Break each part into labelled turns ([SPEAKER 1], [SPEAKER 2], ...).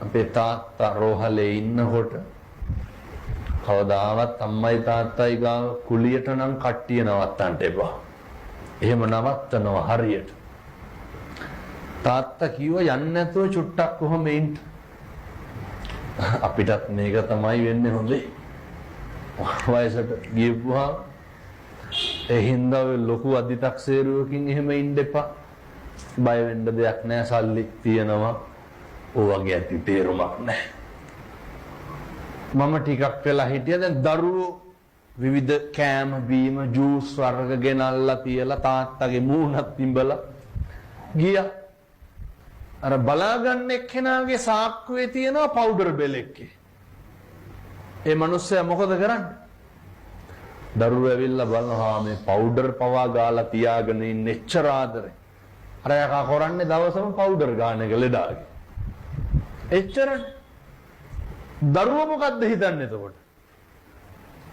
[SPEAKER 1] අපේ තාත්තා රෝහලේ ඉන්නකොට කවදාවත් අම්මයි තාත්තයි ගාව කුලියට නම් කට්ටිය නවත්තන්න එපා. එහෙම නවත්තනවා හරියට. තාත්තා කිව්වා යන්න නැතුව චුට්ටක් කොහොම ඉන්න. අපිටත් මේක තමයි වෙන්නේ හොඳේ. වයසට ගියපුවා ඒ හින්දා ලොකු අධිතක්සේරුවකින් එහෙම ඉන්න එපා. බය වෙන්න දෙයක් නැහැ, සල්ලි තියෙනවා. ඕවගේ ඇති තේරුමක් නැහැ. මම ටිකක් වෙලා හිටියා. දැන් දරුවෝ විවිධ කෑම බීම ජූස් වර්ග ගෙනල්ලා තියලා තාත්තගේ මූණත් තිඹලා ගියා. අර බලාගන්න එක්කෙනාගේ සාක්කුවේ තියෙනවා පවුඩර් බෙලෙක්කේ. ඒ මිනිස්සයා මොකද කරන්නේ? දරුවෝ ඇවිල්ලා බලනවා මේ පවුඩර් පවා ගාලා තියාගෙන ඉන්නේ එච්චර ආදරේ. අර යකා කරන්නේ දවසම පවුඩර් ගාන එක ලෙඩාගේ. එච්චරනේ. දරුවෝ මොකද්ද හිතන්නේ එතකොට?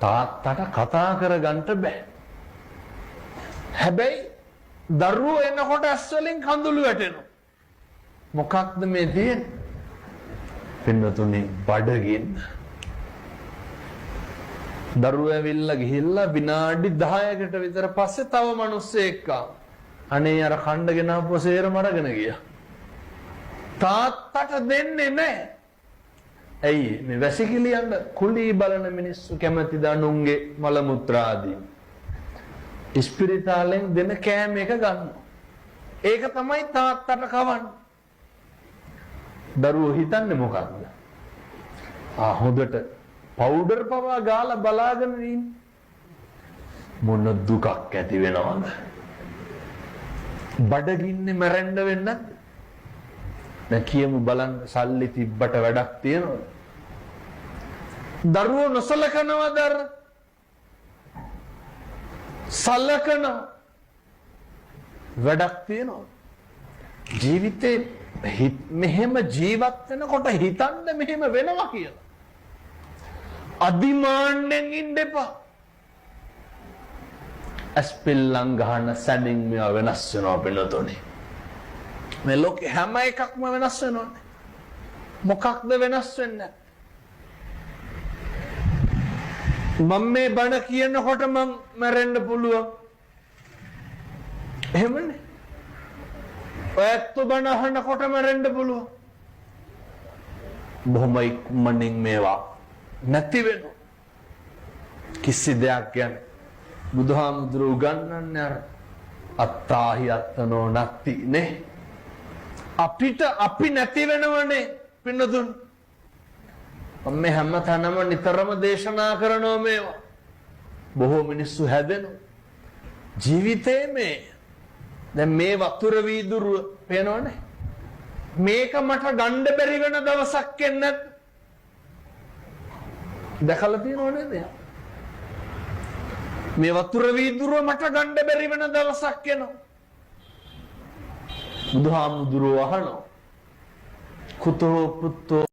[SPEAKER 1] තාත්තට කතා කරගන්න බෑ. හැබැයි දරුවෝ එනකොට ඇස් වලින් කඳුළු වැටෙනවා. මොකක්ද මේ තියෙන්නේ? පින්නතුනි බඩගින්න. දරුවෝ ඇවිල්ලා ගිහිල්ලා විනාඩි 10කට විතර පස්සේ තව මිනිස්සෙක් ආවා. අනේ අර කණ්ඩගෙන ආපුව සේරම අරගෙන ගියා. තාත්තට දෙන්නේ නැහැ. ඇයි මේ වැසිකිළියන්න කුලී බලන මිනිස්සු කැමති දනුන්ගේ මල මුත්‍රා ආදී. ඉස්පිරිතාලෙන් දෙන කෑම එක ගන්න. ඒක තමයි තාත්තට කවන්නේ. දරුවෝ හිතන්නේ මොකක්ද? හොඳට පවුඩර් පවා ගාලා බලාගෙන ඉන්නේ. මොන දුකක් ඇති වෙනවද? බඩගින්නේ මැරෙන්න වෙන්නත්. දැන් කියමු බලන්න සල්ලි තිබ්බට වැඩක් තියනවද? දරුවෝ නොසලකනවද? සලකන වැඩක් තියනවද? ජීවිතේ මෙහෙම ජීවත් වෙනකොට හිතන්න මෙහෙම වෙනවා කියලා. අදිමාන්නෙන් ඉන්න එපා. ඇස්පිල්ලම් ගහන සැනින් මේවා වෙනස් වෙනවා පිළිතුනේ. මේ ලෝකේ හැම එකක්ම වෙනස් වෙනවානේ. මොකක්ද වෙනස් වෙන්නේ? මම මේ බණ කියනකොට මම මැරෙන්න පුළුවන්. එහෙමනේ. ඔයත් බණ අහනකොට මැරෙන්න පුළුවන්. බොහොම ඉක්මනින් මේවා නැති වෙනවා. කිසි දෙයක් කියන්නේ බුදුහාමුදුරුවෝ උගන්වන්නේ අර අත්තාහි අත්තනෝ නැති නේ. අපිට අපි නැති වෙනවනේ පින්නතුන්. මේ හැම තැනම නිතරම දේශනා කරනවා මේවා. බොහෝ මිනිස්සු හැදෙනවා. ජීවිතේ මේ දැන් මේ වතුර වීදුරුව පේනවනේ. මේක මට ගන්න බැරි වෙන දවසක් එන්නේ දැකලා තියෙනව නේද? මේ වතුර වීදුරුව මට ගන්න බැරි වෙන දවසක් එනවා. බුදුහාමුදුරුවෝ අහනවා කුතෝ පුත්තෝ